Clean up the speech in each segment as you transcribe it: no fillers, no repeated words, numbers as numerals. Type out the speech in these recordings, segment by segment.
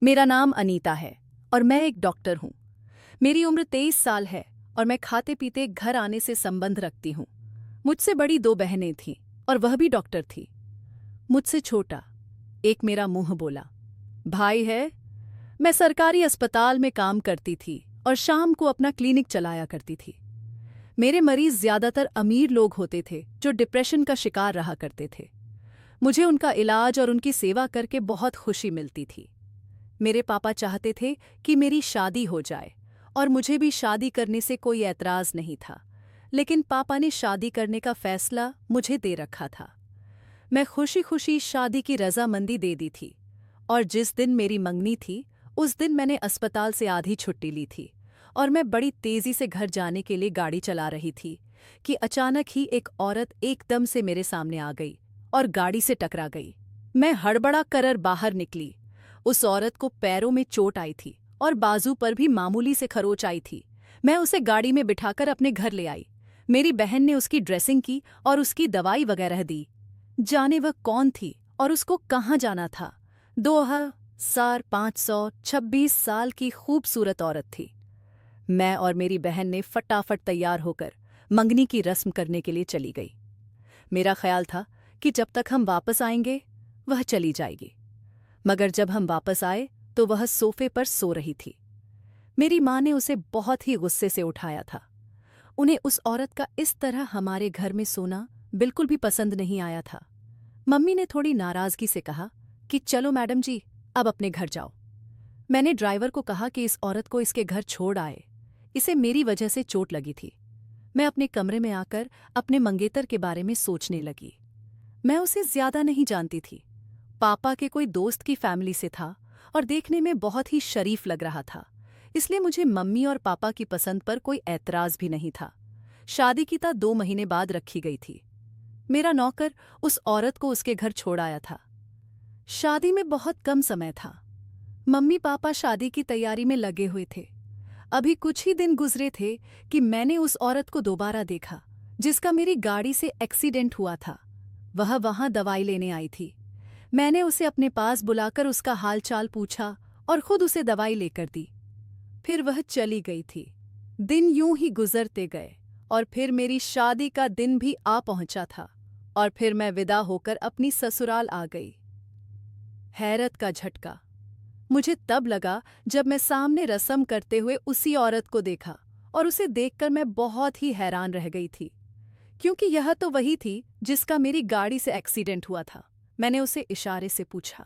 मेरा नाम अनीता है और मैं एक डॉक्टर हूँ। मेरी उम्र 23 साल है और मैं खाते पीते घर आने से संबंध रखती हूँ। मुझसे बड़ी 2 बहनें थीं और वह भी डॉक्टर थी। मुझसे छोटा एक मेरा मुंह बोला भाई है। मैं सरकारी अस्पताल में काम करती थी और शाम को अपना क्लिनिक चलाया करती थी। मेरे मरीज ज्यादातर अमीर लोग होते थे जो डिप्रेशन का शिकार रहा करते थे। मुझे उनका इलाज और उनकी सेवा करके बहुत खुशी मिलती थी। मेरे पापा चाहते थे कि मेरी शादी हो जाए और मुझे भी शादी करने से कोई ऐतराज नहीं था, लेकिन पापा ने शादी करने का फैसला मुझे दे रखा था। मैं खुशी खुशी शादी की रजामंदी दे दी थी और जिस दिन मेरी मंगनी थी उस दिन मैंने अस्पताल से आधी छुट्टी ली थी और मैं बड़ी तेजी से घर जाने के लिए गाड़ी चला रही थी कि अचानक ही एक औरत एकदम से मेरे सामने आ गई और गाड़ी से टकरा गई। मैं हड़बड़ा कर बाहर निकली। उस औरत को पैरों में चोट आई थी और बाजू पर भी मामूली से खरोच आई थी। मैं उसे गाड़ी में बिठाकर अपने घर ले आई। मेरी बहन ने उसकी ड्रेसिंग की और उसकी दवाई वगैरह दी। जाने वह कौन थी और उसको कहाँ जाना था। 2526 साल की खूबसूरत औरत थी। मैं और मेरी बहन ने फटाफट तैयार होकर मंगनी की रस्म करने के लिए चली गई। मेरा ख्याल था कि जब तक हम वापस आएंगे वह चली जाएगी, मगर जब हम वापस आए तो वह सोफे पर सो रही थी। मेरी माँ ने उसे बहुत ही गुस्से से उठाया था। उन्हें उस औरत का इस तरह हमारे घर में सोना बिल्कुल भी पसंद नहीं आया था। मम्मी ने थोड़ी नाराजगी से कहा कि चलो मैडम जी, अब अपने घर जाओ। मैंने ड्राइवर को कहा कि इस औरत को इसके घर छोड़ आए, इसे मेरी वजह से चोट लगी थी। मैं अपने कमरे में आकर अपने मंगेतर के बारे में सोचने लगी। मैं उसे ज्यादा नहीं जानती थी। पापा के कोई दोस्त की फैमिली से था और देखने में बहुत ही शरीफ लग रहा था, इसलिए मुझे मम्मी और पापा की पसंद पर कोई ऐतराज भी नहीं था। शादी की 2 महीने बाद रखी गई थी। मेरा नौकर उस औरत को उसके घर छोड़ आया था। शादी में बहुत कम समय था। मम्मी पापा शादी की तैयारी में लगे हुए थे। अभी कुछ ही दिन गुजरे थे कि मैंने उस औरत को दोबारा देखा जिसका मेरी गाड़ी से एक्सीडेंट हुआ था। वह वहां दवाई लेने आई थी। मैंने उसे अपने पास बुलाकर उसका हालचाल पूछा और खुद उसे दवाई लेकर दी। फिर वह चली गई थी। दिन यूं ही गुजरते गए और फिर मेरी शादी का दिन भी आ पहुंचा था और फिर मैं विदा होकर अपनी ससुराल आ गई। हैरत का झटका मुझे तब लगा जब मैं सामने रस्म करते हुए उसी औरत को देखा और उसे देखकर मैं बहुत ही हैरान रह गई थी, क्योंकि यह तो वही थी जिसका मेरी गाड़ी से एक्सीडेंट हुआ था। मैंने उसे इशारे से पूछा,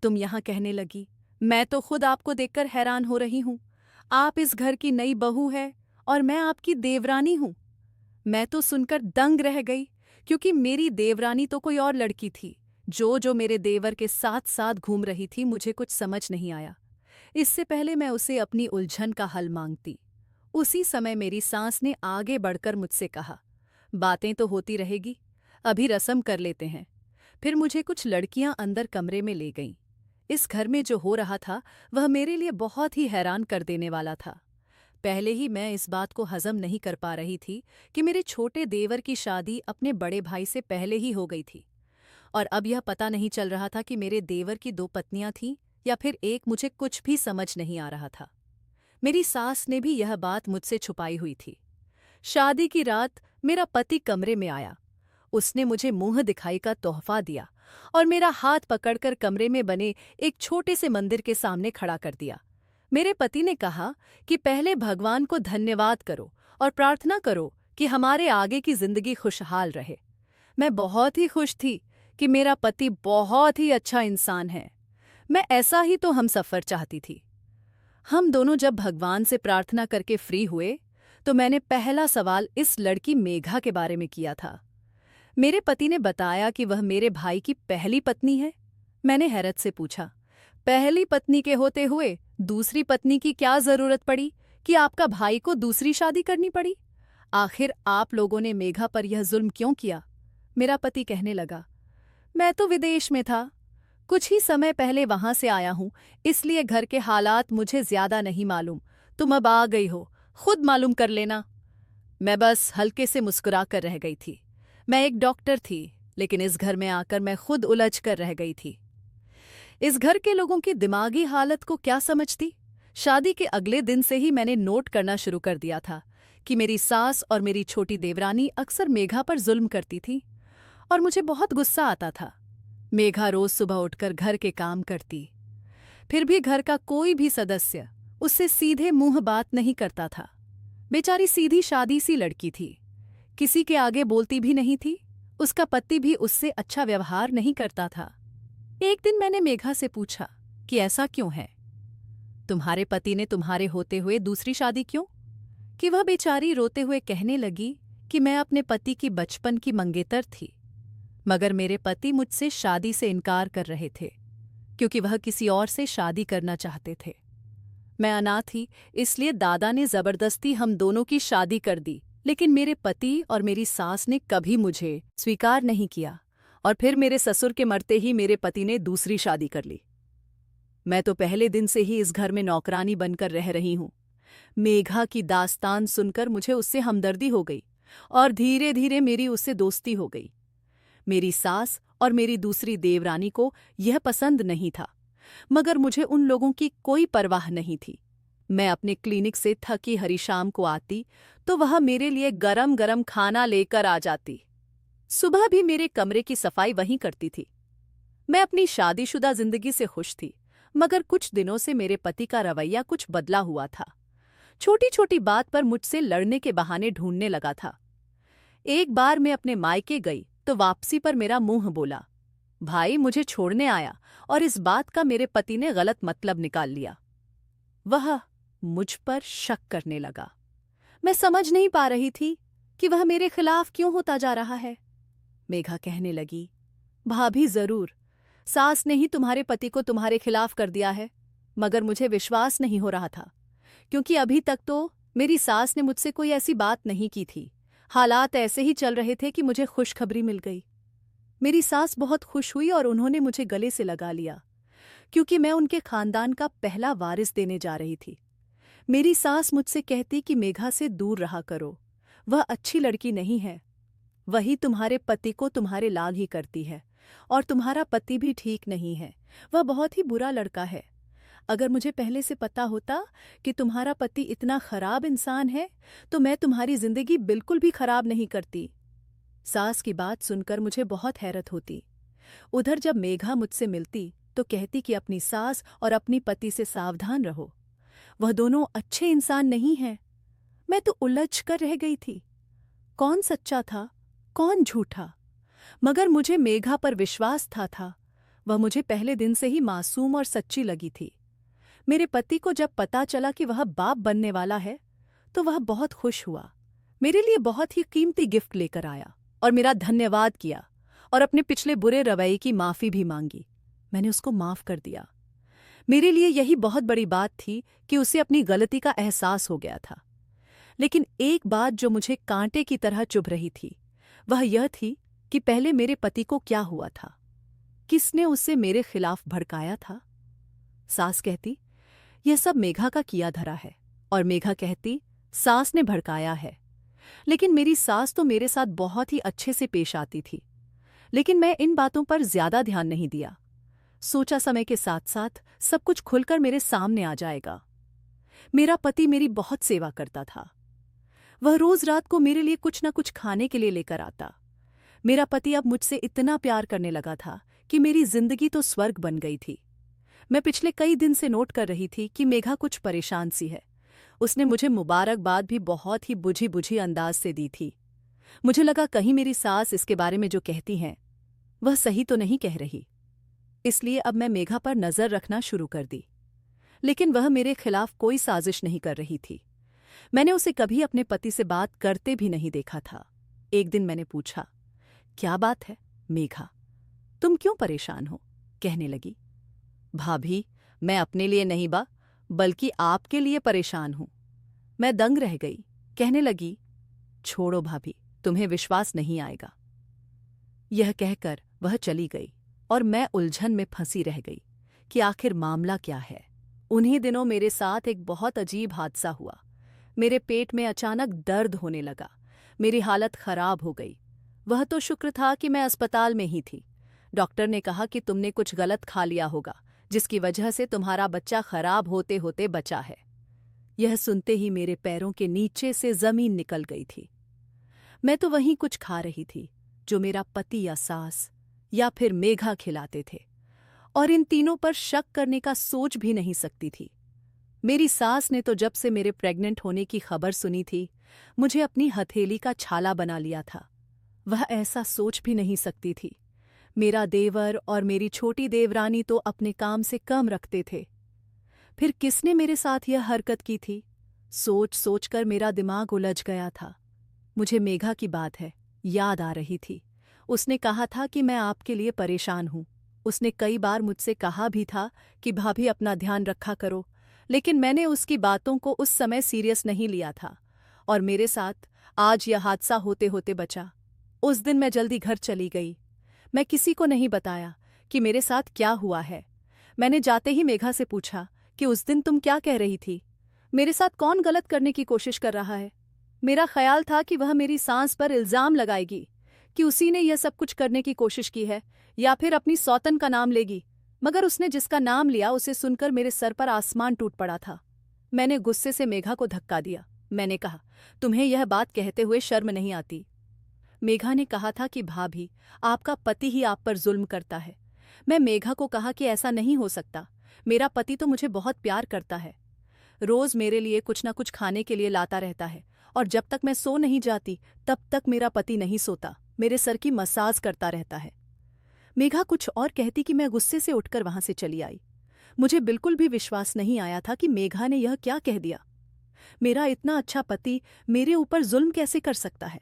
तुम यहाँ? कहने लगी, मैं तो खुद आपको देखकर हैरान हो रही हूँ। आप इस घर की नई बहू है और मैं आपकी देवरानी हूँ। मैं तो सुनकर दंग रह गई, क्योंकि मेरी देवरानी तो कोई और लड़की थी। जो मेरे देवर के साथ साथ घूम रही थी, मुझे कुछ समझ नहीं आया। इससे पहले मैं उसे अपनी उलझन का हल मांगती, उसी समय मेरी सांस ने आगे बढ़कर मुझसे कहा, बातें तो होती रहेगी, अभी रस्म कर लेते हैं। फिर मुझे कुछ लड़कियां अंदर कमरे में ले गईं। इस घर में जो हो रहा था वह मेरे लिए बहुत ही हैरान कर देने वाला था। पहले ही मैं इस बात को हजम नहीं कर पा रही थी कि मेरे छोटे देवर की शादी अपने बड़े भाई से पहले ही हो गई थी, और अब यह पता नहीं चल रहा था कि मेरे देवर की 2 पत्नियां थीं या फिर एक। मुझे कुछ भी समझ नहीं आ रहा था। मेरी सास ने भी यह बात मुझसे छुपाई हुई थी। शादी की रात मेरा पति कमरे में आया। उसने मुझे मुंह दिखाई का तोहफा दिया और मेरा हाथ पकड़कर कमरे में बने एक छोटे से मंदिर के सामने खड़ा कर दिया। मेरे पति ने कहा कि पहले भगवान को धन्यवाद करो और प्रार्थना करो कि हमारे आगे की जिंदगी खुशहाल रहे। मैं बहुत ही खुश थी कि मेरा पति बहुत ही अच्छा इंसान है। मैं ऐसा ही तो हमसफर चाहती थी। हम दोनों जब भगवान से प्रार्थना करके फ्री हुए तो मैंने पहला सवाल इस लड़की मेघा के बारे में किया था। मेरे पति ने बताया कि वह मेरे भाई की पहली पत्नी है। मैंने हैरत से पूछा, पहली पत्नी के होते हुए दूसरी पत्नी की क्या जरूरत पड़ी कि आपका भाई को दूसरी शादी करनी पड़ी? आखिर आप लोगों ने मेघा पर यह जुल्म क्यों किया? मेरा पति कहने लगा, मैं तो विदेश में था, कुछ ही समय पहले वहां से आया हूं, इसलिए घर के हालात मुझे ज्यादा नहीं मालूम। तुम अब आ गई हो, खुद मालूम कर लेना। मैं बस हल्के से मुस्कुरा कर रह गई थी। मैं एक डॉक्टर थी, लेकिन इस घर में आकर मैं खुद उलझ कर रह गई थी। इस घर के लोगों की दिमागी हालत को क्या समझती। शादी के अगले दिन से ही मैंने नोट करना शुरू कर दिया था कि मेरी सास और मेरी छोटी देवरानी अक्सर मेघा पर जुल्म करती थी और मुझे बहुत गुस्सा आता था। मेघा रोज सुबह उठकर घर के काम करती, फिर भी घर का कोई भी सदस्य उससे सीधे मुंह बात नहीं करता था। बेचारी सीधी शादी सी लड़की थी, किसी के आगे बोलती भी नहीं थी। उसका पति भी उससे अच्छा व्यवहार नहीं करता था। एक दिन मैंने मेघा से पूछा कि ऐसा क्यों है, तुम्हारे पति ने तुम्हारे होते हुए दूसरी शादी क्यों? कि वह बेचारी रोते हुए कहने लगी कि मैं अपने पति की बचपन की मंगेतर थी, मगर मेरे पति मुझसे शादी से इनकार कर रहे थे क्योंकि वह किसी और से शादी करना चाहते थे। मैं अनाथ थी, इसलिए दादा ने जबरदस्ती हम दोनों की शादी कर दी, लेकिन मेरे पति और मेरी सास ने कभी मुझे स्वीकार नहीं किया और फिर मेरे ससुर के मरते ही मेरे पति ने दूसरी शादी कर ली। मैं तो पहले दिन से ही इस घर में नौकरानी बनकर रह रही हूं। मेघा की दास्तान सुनकर मुझे उससे हमदर्दी हो गई और धीरे धीरे मेरी उससे दोस्ती हो गई। मेरी सास और मेरी दूसरी देवरानी को यह पसंद नहीं था, मगर मुझे उन लोगों की कोई परवाह नहीं थी। मैं अपने क्लिनिक से थकी हरी शाम को आती तो वह मेरे लिए गरम गरम खाना लेकर आ जाती। सुबह भी मेरे कमरे की सफाई वहीं करती थी। मैं अपनी शादीशुदा जिंदगी से खुश थी, मगर कुछ दिनों से मेरे पति का रवैया कुछ बदला हुआ था। छोटी छोटी बात पर मुझसे लड़ने के बहाने ढूंढने लगा था। एक बार मैं अपने मायके गई तो वापसी पर मेरा मुंह बोला, भाई मुझे छोड़ने आया, और इस बात का मेरे पति ने गलत मतलब निकाल लिया। वह मुझ पर शक करने लगा। मैं समझ नहीं पा रही थी कि वह मेरे खिलाफ क्यों होता जा रहा है। मेघा कहने लगी, भाभी जरूर, सास ने ही तुम्हारे पति को तुम्हारे खिलाफ कर दिया है, मगर मुझे विश्वास नहीं हो रहा था क्योंकि अभी तक तो मेरी सास ने मुझसे कोई ऐसी बात नहीं की थी। हालात ऐसे ही चल रहे थे कि मुझे खुशखबरी मिल गई। मेरी सास बहुत खुश हुई और उन्होंने मुझे गले से लगा लिया क्योंकि मैं उनके खानदान का पहला वारिस देने जा रही थी। मेरी सास मुझसे कहती कि मेघा से दूर रहा करो, वह अच्छी लड़की नहीं है, वही तुम्हारे पति को तुम्हारे लाल ही करती है, और तुम्हारा पति भी ठीक नहीं है, वह बहुत ही बुरा लड़का है। अगर मुझे पहले से पता होता कि तुम्हारा पति इतना खराब इंसान है तो मैं तुम्हारी जिंदगी बिल्कुल भी खराब नहीं करती। सास की बात सुनकर मुझे बहुत हैरत होती। उधर जब मेघा मुझसे मिलती तो कहती कि अपनी सास और अपनी पति से सावधान रहो, वह दोनों अच्छे इंसान नहीं हैं। मैं तो उलझ कर रह गई थी, कौन सच्चा था कौन झूठा। मगर मुझे मेघा पर विश्वास था। वह मुझे पहले दिन से ही मासूम और सच्ची लगी थी। मेरे पति को जब पता चला कि वह बाप बनने वाला है तो वह बहुत खुश हुआ, मेरे लिए बहुत ही कीमती गिफ्ट लेकर आया और मेरा धन्यवाद किया और अपने पिछले बुरे रवैये की माफ़ी भी मांगी। मैंने उसको माफ़ कर दिया। मेरे लिए यही बहुत बड़ी बात थी कि उसे अपनी गलती का एहसास हो गया था। लेकिन एक बात जो मुझे कांटे की तरह चुभ रही थी वह यह थी कि पहले मेरे पति को क्या हुआ था, किसने उसे मेरे खिलाफ भड़काया था। सास कहती यह सब मेघा का किया धरा है, और मेघा कहती सास ने भड़काया है। लेकिन मेरी सास तो मेरे साथ बहुत ही अच्छे से पेश आती थी, लेकिन मैं इन बातों पर ज्यादा ध्यान नहीं दिया। सोचा समय के साथ साथ सब कुछ खुलकर मेरे सामने आ जाएगा। मेरा पति मेरी बहुत सेवा करता था। वह रोज रात को मेरे लिए कुछ न कुछ खाने के लिए लेकर आता। मेरा पति अब मुझसे इतना प्यार करने लगा था कि मेरी जिंदगी तो स्वर्ग बन गई थी। मैं पिछले कई दिन से नोट कर रही थी कि मेघा कुछ परेशान सी है। उसने मुझे मुबारकबाद भी बहुत ही बुझी बुझी अंदाज से दी थी। मुझे लगा कहीं मेरी सास इसके बारे में जो कहती हैं वह सही तो नहीं कह रही, इसलिए अब मैं मेघा पर नजर रखना शुरू कर दी। लेकिन वह मेरे खिलाफ कोई साजिश नहीं कर रही थी। मैंने उसे कभी अपने पति से बात करते भी नहीं देखा था। एक दिन मैंने पूछा, क्या बात है मेघा, तुम क्यों परेशान हो? कहने लगी, भाभी मैं अपने लिए नहीं बल्कि आपके लिए परेशान हूं। मैं दंग रह गई। कहने लगी, छोड़ो भाभी, तुम्हें विश्वास नहीं आएगा। यह कहकर वह चली गई और मैं उलझन में फंसी रह गई कि आखिर मामला क्या है। उन्हीं दिनों मेरे साथ एक बहुत अजीब हादसा हुआ। मेरे पेट में अचानक दर्द होने लगा। मेरी हालत खराब हो गई। वह तो शुक्र था कि मैं अस्पताल में ही थी। डॉक्टर ने कहा कि तुमने कुछ गलत खा लिया होगा, जिसकी वजह से तुम्हारा बच्चा खराब होते होते बचा है। यह सुनते ही मेरे पैरों के नीचे से जमीन निकल गई थी। मैं तो वहीं कुछ खा रही थी जो मेरा पति या सास या फिर मेघा खिलाते थे, और इन तीनों पर शक करने का सोच भी नहीं सकती थी। मेरी सास ने तो जब से मेरे प्रेग्नेंट होने की खबर सुनी थी, मुझे अपनी हथेली का छाला बना लिया था। वह ऐसा सोच भी नहीं सकती थी। मेरा देवर और मेरी छोटी देवरानी तो अपने काम से कम रखते थे। फिर किसने मेरे साथ यह हरकत की थी? सोच सोचकर मेरा दिमाग उलझ गया था। मुझे मेघा की बात याद आ रही थी। उसने कहा था कि मैं आपके लिए परेशान हूं। उसने कई बार मुझसे कहा भी था कि भाभी अपना ध्यान रखा करो, लेकिन मैंने उसकी बातों को उस समय सीरियस नहीं लिया था, और मेरे साथ आज यह हादसा होते होते बचा। उस दिन मैं जल्दी घर चली गई। मैं किसी को नहीं बताया कि मेरे साथ क्या हुआ है। मैंने जाते ही मेघा से पूछा कि उस दिन तुम क्या कह रही थी? मेरे साथ कौन गलत करने की कोशिश कर रहा है? मेरा ख्याल था कि वह मेरी सांस पर इल्जाम लगाएगी कि उसी ने यह सब कुछ करने की कोशिश की है, या फिर अपनी सौतन का नाम लेगी। मगर उसने जिसका नाम लिया उसे सुनकर मेरे सर पर आसमान टूट पड़ा था। मैंने गुस्से से मेघा को धक्का दिया। मैंने कहा, तुम्हें यह बात कहते हुए शर्म नहीं आती? मेघा ने कहा था कि भाभी, आपका पति ही आप पर जुल्म करता है। मैं मेघा को कहा कि ऐसा नहीं हो सकता। मेरा पति तो मुझे बहुत प्यार करता है। रोज मेरे लिए कुछ ना कुछ खाने के लिए लाता रहता है, और जब तक मैं सो नहीं जाती तब तक मेरा पति नहीं सोता, मेरे सर की मसाज करता रहता है। मेघा कुछ और कहती कि मैं गुस्से से उठकर वहां से चली आई। मुझे बिल्कुल भी विश्वास नहीं आया था कि मेघा ने यह क्या कह दिया। मेरा इतना अच्छा पति मेरे ऊपर जुल्म कैसे कर सकता है?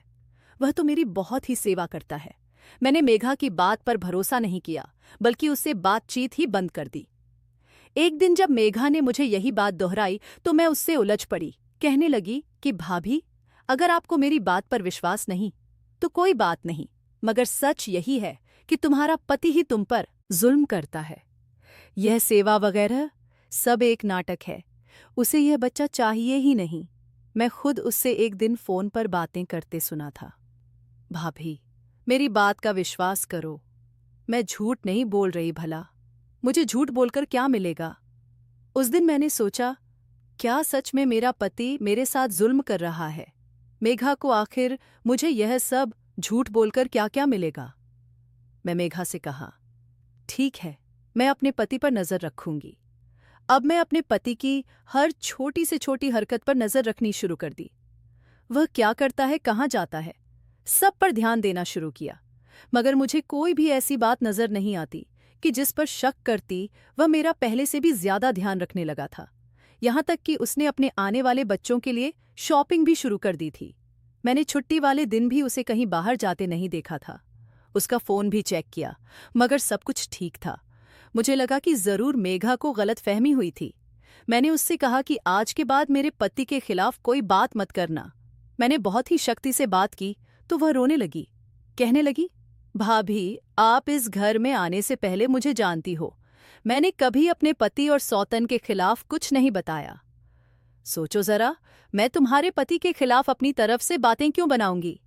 वह तो मेरी बहुत ही सेवा करता है। मैंने मेघा की बात पर भरोसा नहीं किया, बल्कि उससे बातचीत ही बंद कर दी। एक दिन जब मेघा ने मुझे यही बात दोहराई तो मैं उससे उलझ पड़ी। कहने लगी कि भाभी, अगर आपको मेरी बात पर विश्वास नहीं तो कोई बात नहीं, मगर सच यही है कि तुम्हारा पति ही तुम पर जुल्म करता है। यह सेवा वगैरह सब एक नाटक है। उसे यह बच्चा चाहिए ही नहीं। मैं खुद उससे एक दिन फोन पर बातें करते सुना था। भाभी, मेरी बात का विश्वास करो। मैं झूठ नहीं बोल रही भला। मुझे झूठ बोलकर क्या मिलेगा? उस दिन मैंने सोचा, क्या सच में मेरा पति मेरे साथ जुल्म कर रहा है? मेघा को आखिर मुझे यह सब झूठ बोलकर क्या क्या मिलेगा? मैं मेघा से कहा, ठीक है, मैं अपने पति पर नजर रखूंगी। अब मैं अपने पति की हर छोटी से छोटी हरकत पर नजर रखनी शुरू कर दी। वह क्या करता है, कहाँ जाता है, सब पर ध्यान देना शुरू किया। मगर मुझे कोई भी ऐसी बात नजर नहीं आती कि जिस पर शक करती वह मेरा पहले से भी ज्यादा ध्यान रखने लगा था। यहां तक कि उसने अपने आने वाले बच्चों के लिए शॉपिंग भी शुरू कर दी थी। मैंने छुट्टी वाले दिन भी उसे कहीं बाहर जाते नहीं देखा था। उसका फोन भी चेक किया, मगर सब कुछ ठीक था। मुझे लगा कि जरूर मेघा को गलतफहमी हुई थी। मैंने उससे कहा कि आज के बाद मेरे पति के खिलाफ कोई बात मत करना। मैंने बहुत ही शक्ति से बात की तो वह रोने लगी। कहने लगी, भाभी, आप इस घर में आने से पहले मुझे जानती हो, मैंने कभी अपने पति और सौतन के खिलाफ कुछ नहीं बताया। सोचो जरा, मैं तुम्हारे पति के खिलाफ अपनी तरफ से बातें क्यों बनाऊंगी?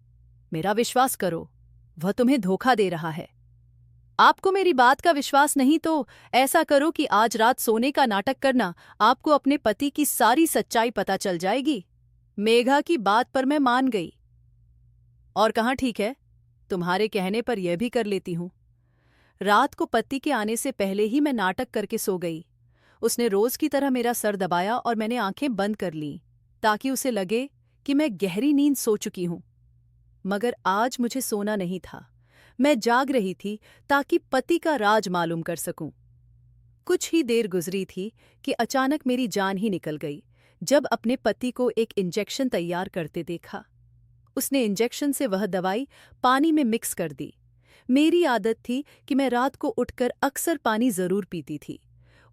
मेरा विश्वास करो, वह तुम्हें धोखा दे रहा है। आपको मेरी बात का विश्वास नहीं तो ऐसा करो कि आज रात सोने का नाटक करना, आपको अपने पति की सारी सच्चाई पता चल जाएगी। मेघा की बात पर मैं मान गई। और कहाँ ठीक है, तुम्हारे कहने पर यह भी कर लेती हूं। रात को पति के आने से पहले ही मैं नाटक करके सो गई। उसने रोज की तरह मेरा सर दबाया और मैंने आंखें बंद कर लीं ताकि उसे लगे कि मैं गहरी नींद सो चुकी हूं। मगर आज मुझे सोना नहीं था। मैं जाग रही थी ताकि पति का राज मालूम कर सकूं। कुछ ही देर गुजरी थी कि अचानक मेरी जान ही निकल गई जब अपने पति को एक इंजेक्शन तैयार करते देखा। उसने इंजेक्शन से वह दवाई पानी में मिक्स कर दी। मेरी आदत थी कि मैं रात को उठकर अक्सर पानी जरूर पीती थी।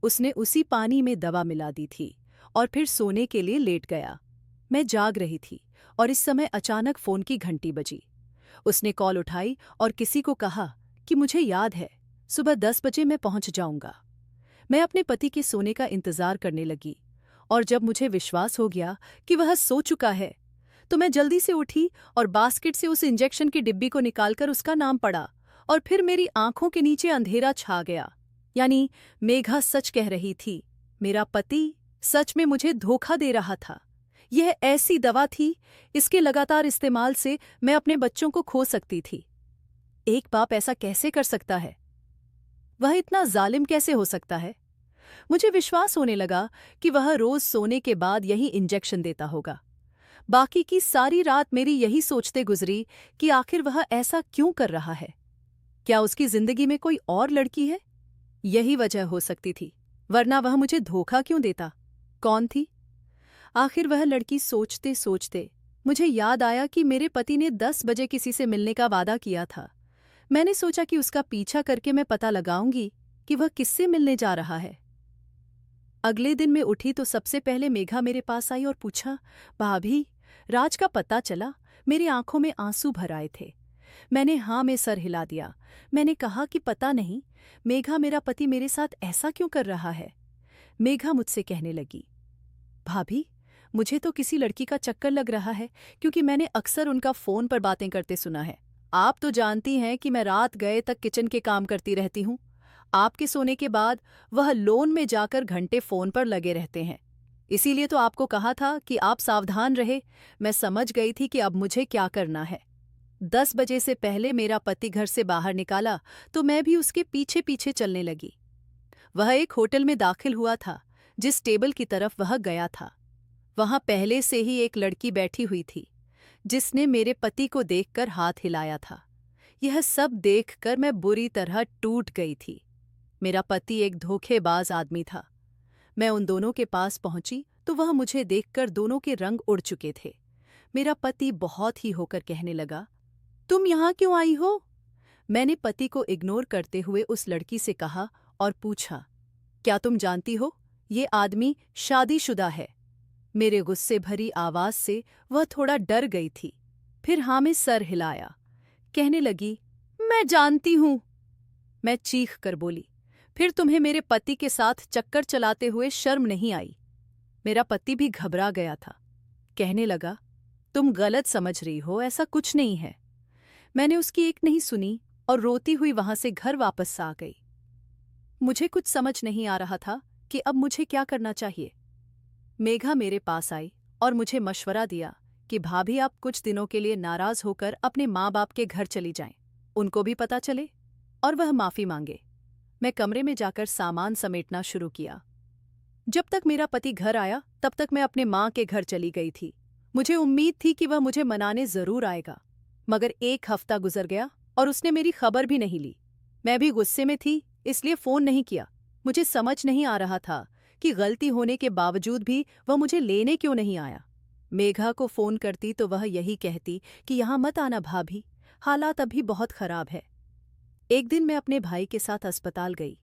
उसने उसी पानी में दवा मिला दी थी और फिर सोने के लिए लेट गया। मैं जाग रही थी और इस समय अचानक फोन की घंटी बजी। उसने कॉल उठाई और किसी को कहा कि मुझे याद है, सुबह 10 बजे मैं पहुंच जाऊंगा। मैं अपने पति के सोने का इंतजार करने लगी, और जब मुझे विश्वास हो गया कि वह सो चुका है तो मैं जल्दी से उठी और बास्केट से उस इंजेक्शन की डिब्बी को निकालकर उसका नाम पढ़ा, और फिर मेरी आंखों के नीचे अंधेरा छा गया। यानी मेघा सच कह रही थी। मेरा पति सच में मुझे धोखा दे रहा था। यह ऐसी दवा थी, इसके लगातार इस्तेमाल से मैं अपने बच्चों को खो सकती थी। एक बाप ऐसा कैसे कर सकता है? वह इतना जालिम कैसे हो सकता है? मुझे विश्वास होने लगा कि वह रोज सोने के बाद यही इंजेक्शन देता होगा। बाकी की सारी रात मेरी यही सोचते गुजरी कि आखिर वह ऐसा क्यों कर रहा है। क्या उसकी जिंदगी में कोई और लड़की है? यही वजह हो सकती थी, वरना वह मुझे धोखा क्यों देता? कौन थी आखिर वह लड़की? सोचते सोचते मुझे याद आया कि मेरे पति ने 10 बजे किसी से मिलने का वादा किया था। मैंने सोचा कि उसका पीछा करके मैं पता लगाऊंगी कि वह किससे मिलने जा रहा है। अगले दिन मैं उठी तो सबसे पहले मेघा मेरे पास आई और पूछा, भाभी, राज का पता चला? मेरी आंखों में आंसू भर आए थे। मैंने हाँ में सर हिला दिया। मैंने कहा कि पता नहीं मेघा, मेरा पति मेरे साथ ऐसा क्यों कर रहा है। मेघा मुझसे कहने लगी, भाभी, मुझे तो किसी लड़की का चक्कर लग रहा है, क्योंकि मैंने अक्सर उनका फोन पर बातें करते सुना है। आप तो जानती हैं कि मैं रात गए तक किचन के काम करती रहती हूँ। आपके सोने के बाद वह लोन में जाकर घंटे फोन पर लगे रहते हैं। इसीलिए तो आपको कहा था कि आप सावधान रहे। मैं समझ गई थी कि अब मुझे क्या करना है। 10 बजे से पहले मेरा पति घर से बाहर निकाला तो मैं भी उसके पीछे पीछे चलने लगी। वह एक होटल में दाखिल हुआ था। जिस टेबल की तरफ वह गया था, वहां पहले से ही एक लड़की बैठी हुई थी, जिसने मेरे पति को देखकर हाथ हिलाया था। यह सब देखकर मैं बुरी तरह टूट गई थी। मेरा पति एक धोखेबाज आदमी था। मैं उन दोनों के पास पहुंची तो वह मुझे देखकर दोनों के रंग उड़ चुके थे। मेरा पति बहुत ही होकर कहने लगा, तुम यहाँ क्यों आई हो? मैंने पति को इग्नोर करते हुए उस लड़की से कहा और पूछा, क्या तुम जानती हो ये आदमी शादीशुदा है? मेरे गुस्से भरी आवाज से वह थोड़ा डर गई थी। फिर हाँ में सर हिलाया। कहने लगी, मैं जानती हूं। मैं चीख कर बोली, फिर तुम्हें मेरे पति के साथ चक्कर चलाते हुए शर्म नहीं आई? मेरा पति भी घबरा गया था। कहने लगा, तुम गलत समझ रही हो, ऐसा कुछ नहीं है। मैंने उसकी एक नहीं सुनी और रोती हुई वहां से घर वापस आ गई। मुझे कुछ समझ नहीं आ रहा था कि अब मुझे क्या करना चाहिए। मेघा मेरे पास आई और मुझे मशवरा दिया कि भाभी, आप कुछ दिनों के लिए नाराज होकर अपने माँ बाप के घर चली जाएं, उनको भी पता चले और वह माफी मांगे। मैं कमरे में जाकर सामान समेटना शुरू किया। जब तक मेरा पति घर आया तब तक मैं अपने माँ के घर चली गई थी। मुझे उम्मीद थी कि वह मुझे मनाने जरूर आएगा, मगर 1 हफ्ता गुजर गया और उसने मेरी खबर भी नहीं ली। मैं भी गुस्से में थी, इसलिए फोन नहीं किया। मुझे समझ नहीं आ रहा था कि गलती होने के बावजूद भी वह मुझे लेने क्यों नहीं आया। मेघा को फोन करती तो वह यही कहती कि यहाँ मत आना भाभी, हालात अभी बहुत खराब है। एक दिन मैं अपने भाई के साथ अस्पताल गई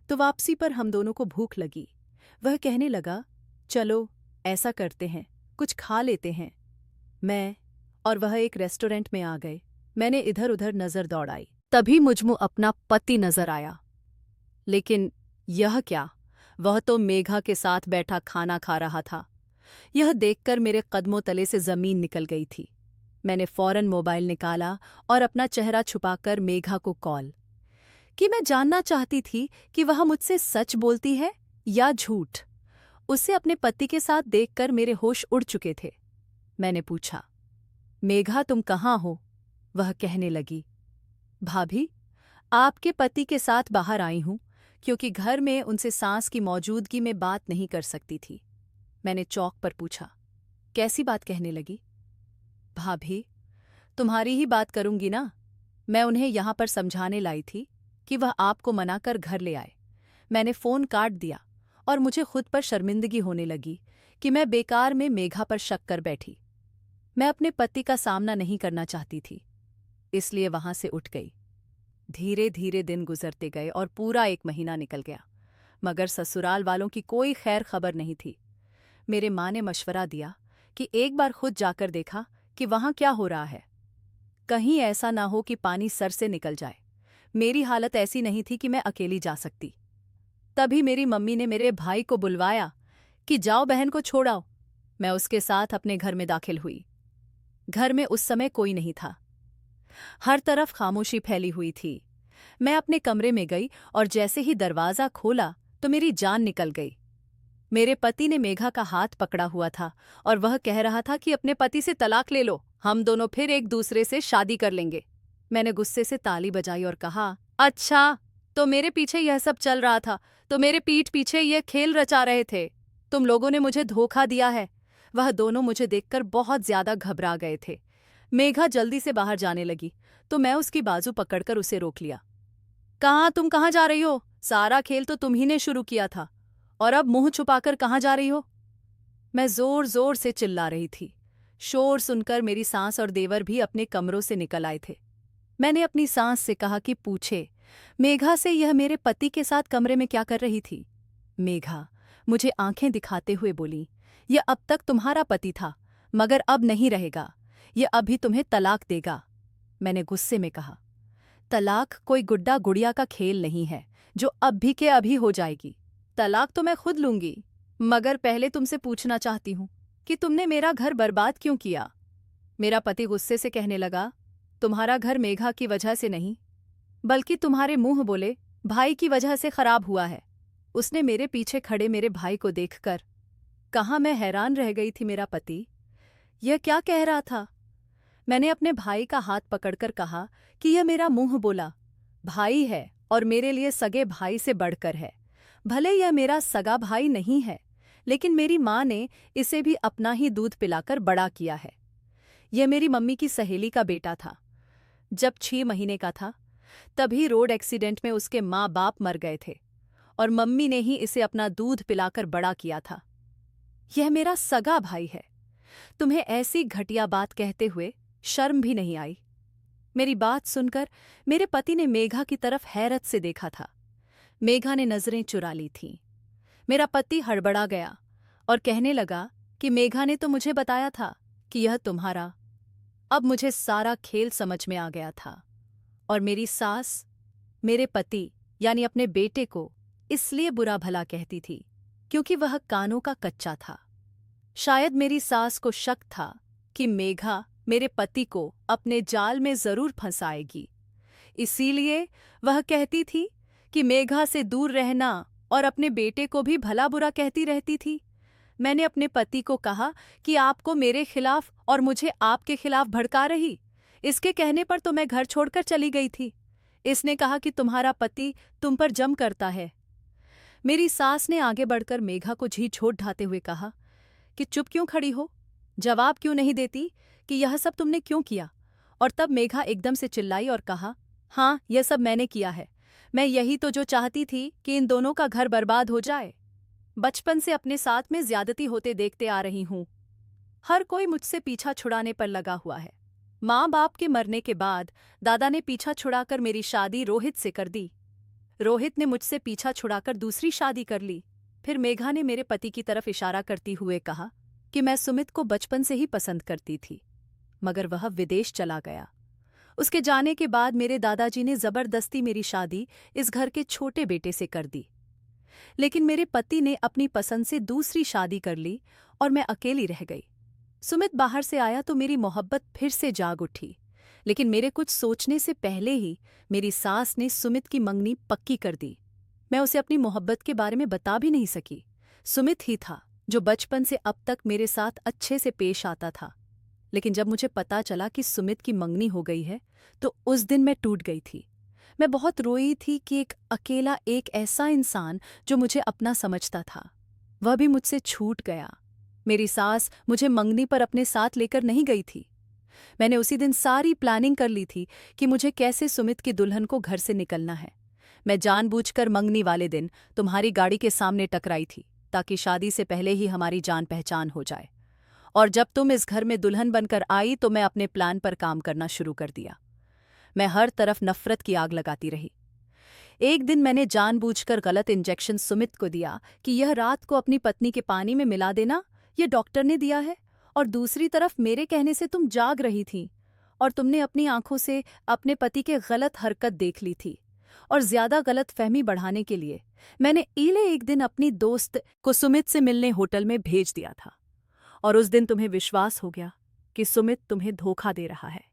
तो वापसी पर हम दोनों को भूख लगी। वह कहने लगा, चलो ऐसा करते हैं, कुछ खा लेते हैं। मैं और वह एक रेस्टोरेंट में आ गए। मैंने इधर उधर नजर दौड़ाई, तभी मुझमें अपना पति नजर आया। लेकिन यह क्या, वह तो मेघा के साथ बैठा खाना खा रहा था। यह देखकर मेरे कदमों तले से जमीन निकल गई थी। मैंने फौरन मोबाइल निकाला और अपना चेहरा छुपाकर मेघा को कॉल कि मैं जानना चाहती थी कि वह मुझसे सच बोलती है या झूठ। उसे अपने पति के साथ देखकर मेरे होश उड़ चुके थे। मैंने पूछा, मेघा तुम कहाँ हो? वह कहने लगी, भाभी, आपके पति के साथ बाहर आई हूं, क्योंकि घर में उनसे सांस की मौजूदगी में बात नहीं कर सकती थी। मैंने चौक पर पूछा, कैसी बात कहने लगी? भाभी, तुम्हारी ही बात करूंगी ना। मैं उन्हें यहां पर समझाने लाई थी कि वह आपको मनाकर घर ले आए। मैंने फोन काट दिया और मुझे खुद पर शर्मिंदगी होने लगी कि मैं बेकार में मेघा पर शक कर बैठी। मैं अपने पति का सामना नहीं करना चाहती थी, इसलिए वहां से उठ गई। धीरे धीरे दिन गुजरते गए और पूरा 1 महीना निकल गया, मगर ससुराल वालों की कोई खैर खबर नहीं थी। मेरे माँ ने मशवरा दिया कि एक बार खुद जाकर देखा कि वहां क्या हो रहा है। कहीं ऐसा ना हो कि पानी सर से निकल जाए। मेरी हालत ऐसी नहीं थी कि मैं अकेली जा सकती। तभी मेरी मम्मी ने मेरे भाई को बुलवाया कि जाओ बहन को छोड़ाओ। मैं उसके साथ अपने घर में दाखिल हुई। घर में उस समय कोई नहीं था। हर तरफ खामोशी फैली हुई थी। मैं अपने कमरे में गई और जैसे ही दरवाज़ा खोला तो मेरी जान निकल गई। मेरे पति ने मेघा का हाथ पकड़ा हुआ था और वह कह रहा था कि अपने पति से तलाक ले लो, हम दोनों फिर एक दूसरे से शादी कर लेंगे। मैंने गुस्से से ताली बजाई और कहा, अच्छा, तो मेरे पीछे यह सब चल रहा था, तो मेरे पीठ पीछे यह खेल रचा रहे थे। तुम लोगों ने मुझे धोखा दिया है। वह दोनों मुझे देखकर बहुत ज्यादा घबरा गए थे। मेघा जल्दी से बाहर जाने लगी तो मैं उसकी बाजू पकड़कर उसे रोक लिया। तुम कहाँ जा रही हो? सारा खेल तो तुम ही ने शुरू किया था, और अब मुंह छुपाकर कहाँ जा रही हो? मैं जोर जोर से चिल्ला रही थी। शोर सुनकर मेरी सास और देवर भी अपने कमरों से निकल आए थे। मैंने अपनी सास से कहा कि पूछे मेघा से यह मेरे पति के साथ कमरे में क्या कर रही थी। मेघा मुझे आंखें दिखाते हुए बोली, यह अब तक तुम्हारा पति था, मगर अब नहीं रहेगा। यह अभी तुम्हें तलाक देगा। मैंने गुस्से में कहा, तलाक कोई गुड्डा गुड़िया का खेल नहीं है जो अब भी के अभी हो जाएगी। तलाक तो मैं खुद लूंगी, मगर पहले तुमसे पूछना चाहती हूँ कि तुमने मेरा घर बर्बाद क्यों किया। मेरा पति गुस्से से कहने लगा, तुम्हारा घर मेघा की वजह से नहीं, बल्कि तुम्हारे मुंह बोले भाई की वजह से खराब हुआ है। उसने मेरे पीछे खड़े मेरे भाई को देखकर कहा। मैं हैरान रह गई थी। मेरा पति यह क्या कह रहा था? मैंने अपने भाई का हाथ पकड़कर कहा कि यह मेरा मुंह बोला भाई है और मेरे लिए सगे भाई से बढ़कर है। भले यह मेरा सगा भाई नहीं है, लेकिन मेरी माँ ने इसे भी अपना ही दूध पिलाकर बड़ा किया है। यह मेरी मम्मी की सहेली का बेटा था। जब 6 महीने का था तभी रोड एक्सीडेंट में उसके माँ बाप मर गए थे और मम्मी ने ही इसे अपना दूध पिलाकर बड़ा किया था। यह मेरा सगा भाई है। तुम्हें ऐसी घटिया बात कहते हुए शर्म भी नहीं आई? मेरी बात सुनकर मेरे पति ने मेघा की तरफ हैरत से देखा था। मेघा ने नजरें चुरा ली थीं। मेरा पति हड़बड़ा गया और कहने लगा कि मेघा ने तो मुझे बताया था कि यह तुम्हारा। अब मुझे सारा खेल समझ में आ गया था और मेरी सास मेरे पति यानी अपने बेटे को इसलिए बुरा भला कहती थी क्योंकि वह कानों का कच्चा था। शायद मेरी सास को शक था कि मेघा मेरे पति को अपने जाल में जरूर फंसाएगी, इसीलिए वह कहती थी कि मेघा से दूर रहना और अपने बेटे को भी भला बुरा कहती रहती थी। मैंने अपने पति को कहा कि आपको मेरे खिलाफ और मुझे आपके खिलाफ भड़का रही। इसके कहने पर तो मैं घर छोड़कर चली गई थी। इसने कहा कि तुम्हारा पति तुम पर जम करता है। मेरी सास ने आगे बढ़कर मेघा को झीझोट ढाते हुए कहा कि चुप क्यों खड़ी हो, जवाब क्यों नहीं देती कि यह सब तुमने क्यों किया। और तब मेघा एकदम से चिल्लाई और कहा, हाँ, यह सब मैंने किया है। मैं यही तो जो चाहती थी कि इन दोनों का घर बर्बाद हो जाए। बचपन से अपने साथ में ज्यादती होते देखते आ रही हूं। हर कोई मुझसे पीछा छुड़ाने पर लगा हुआ है। माँ बाप के मरने के बाद दादा ने पीछा छुड़ाकर मेरी शादी रोहित से कर दी। रोहित ने मुझसे पीछा छुड़ाकर दूसरी शादी कर ली। फिर मेघा ने मेरे पति की तरफ इशारा करती हुए कहा कि मैं सुमित को बचपन से ही पसंद करती थी, मगर वह विदेश चला गया। उसके जाने के बाद मेरे दादाजी ने जबरदस्ती मेरी शादी इस घर के छोटे बेटे से कर दी। लेकिन मेरे पति ने अपनी पसंद से दूसरी शादी कर ली और मैं अकेली रह गई। सुमित बाहर से आया तो मेरी मोहब्बत फिर से जाग उठी, लेकिन मेरे कुछ सोचने से पहले ही मेरी सास ने सुमित की मंगनी पक्की कर दी। मैं उसे अपनी मोहब्बत के बारे में बता भी नहीं सकी। सुमित ही था जो बचपन से अब तक मेरे साथ अच्छे से पेश आता था, लेकिन जब मुझे पता चला कि सुमित की मंगनी हो गई है तो उस दिन मैं टूट गई थी। मैं बहुत रोई थी कि एक ऐसा इंसान जो मुझे अपना समझता था, वह भी मुझसे छूट गया। मेरी सास मुझे मंगनी पर अपने साथ लेकर नहीं गई थी। मैंने उसी दिन सारी प्लानिंग कर ली थी कि मुझे कैसे सुमित की दुल्हन को घर से निकलना है। मैं जानबूझकर मंगनी वाले दिन तुम्हारी गाड़ी के सामने टकराई थी ताकि शादी से पहले ही हमारी जान पहचान हो जाए। और जब तुम इस घर में दुल्हन बनकर आई तो मैं अपने प्लान पर काम करना शुरू कर दिया। मैं हर तरफ नफरत की आग लगाती रही। एक दिन मैंने जानबूझकर गलत इंजेक्शन सुमित को दिया कि यह रात को अपनी पत्नी के पानी में मिला देना, यह डॉक्टर ने दिया है। और दूसरी तरफ मेरे कहने से तुम जाग रही थी और तुमने अपनी आंखों से अपने पति के गलत हरकत देख ली थी। और ज्यादा गलत फहमी बढ़ाने के लिए मैंने एक दिन अपनी दोस्त को सुमित से मिलने होटल में भेज दिया था। और उस दिन तुम्हें विश्वास हो गया कि सुमित तुम्हें धोखा दे रहा है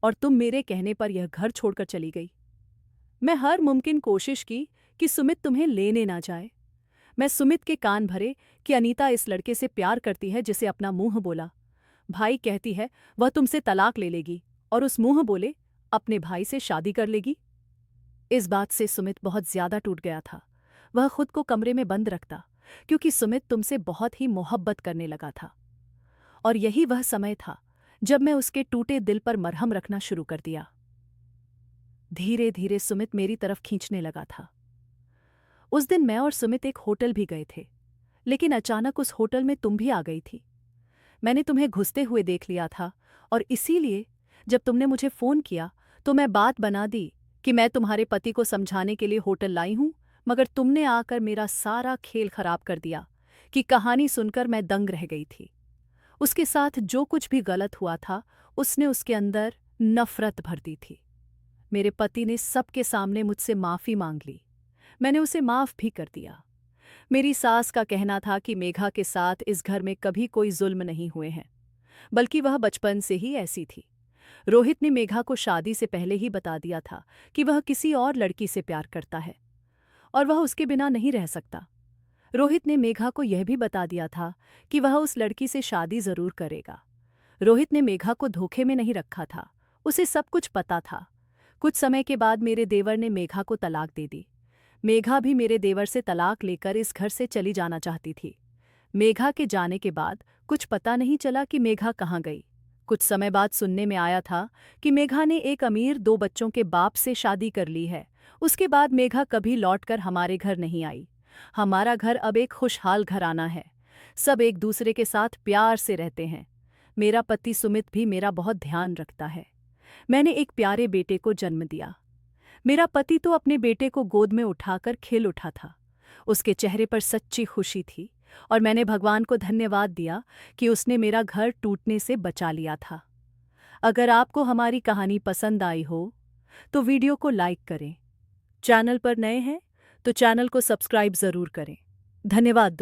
और तुम मेरे कहने पर यह घर छोड़कर चली गई। मैं हर मुमकिन कोशिश की कि सुमित तुम्हें लेने ना जाए। मैं सुमित के कान भरे कि अनीता इस लड़के से प्यार करती है जिसे अपना मुंह बोला। भाई कहती है वह तुमसे तलाक ले लेगी और उस मुंह बोले अपने भाई से शादी कर लेगी। इस बात से सुमित बहुत ज्यादा टूट गया था। वह खुद को कमरे में बंद रखता क्योंकि सुमित तुमसे बहुत ही मोहब्बत करने लगा था। और यही वह समय था जब मैं उसके टूटे दिल पर मरहम रखना शुरू कर दिया। धीरे धीरे सुमित मेरी तरफ खींचने लगा था। उस दिन मैं और सुमित एक होटल भी गए थे, लेकिन अचानक उस होटल में तुम भी आ गई थी। मैंने तुम्हें घुसते हुए देख लिया था और इसीलिए जब तुमने मुझे फोन किया तो मैं बात बना दी कि मैं तुम्हारे पति को समझाने के लिए होटल लाई हूं, मगर तुमने आकर मेरा सारा खेल खराब कर दिया कि कहानी सुनकर मैं दंग रह गई थी। उसके साथ जो कुछ भी गलत हुआ था उसने उसके अंदर नफरत भर दी थी। मेरे पति ने सबके सामने मुझसे माफी मांग ली। मैंने उसे माफ भी कर दिया। मेरी सास का कहना था कि मेघा के साथ इस घर में कभी कोई जुल्म नहीं हुए हैं, बल्कि वह बचपन से ही ऐसी थी। रोहित ने मेघा को शादी से पहले ही बता दिया था कि वह किसी और लड़की से प्यार करता है और वह उसके बिना नहीं रह सकता। रोहित ने मेघा को यह भी बता दिया था कि वह उस लड़की से शादी जरूर करेगा। रोहित ने मेघा को धोखे में नहीं रखा था, उसे सब कुछ पता था। कुछ समय के बाद मेरे देवर ने मेघा को तलाक दे दी। मेघा भी मेरे देवर से तलाक लेकर इस घर से चली जाना चाहती थी। मेघा के जाने के बाद कुछ पता नहीं चला कि मेघा कहाँ गई। कुछ समय बाद सुनने में आया था कि मेघा ने एक अमीर 2 बच्चों के बाप से शादी कर ली है। उसके बाद मेघा कभी लौटकर हमारे घर नहीं आई। हमारा घर अब एक खुशहाल घराना है। सब एक दूसरे के साथ प्यार से रहते हैं। मेरा पति सुमित भी मेरा बहुत ध्यान रखता है। मैंने एक प्यारे बेटे को जन्म दिया। मेरा पति तो अपने बेटे को गोद में उठाकर खेल उठा था। उसके चेहरे पर सच्ची खुशी थी और मैंने भगवान को धन्यवाद दिया कि उसने मेरा घर टूटने से बचा लिया था। अगर आपको हमारी कहानी पसंद आई हो तो वीडियो को लाइक करें। चैनल पर नए हैं तो चैनल को सब्सक्राइब जरूर करें। धन्यवाद।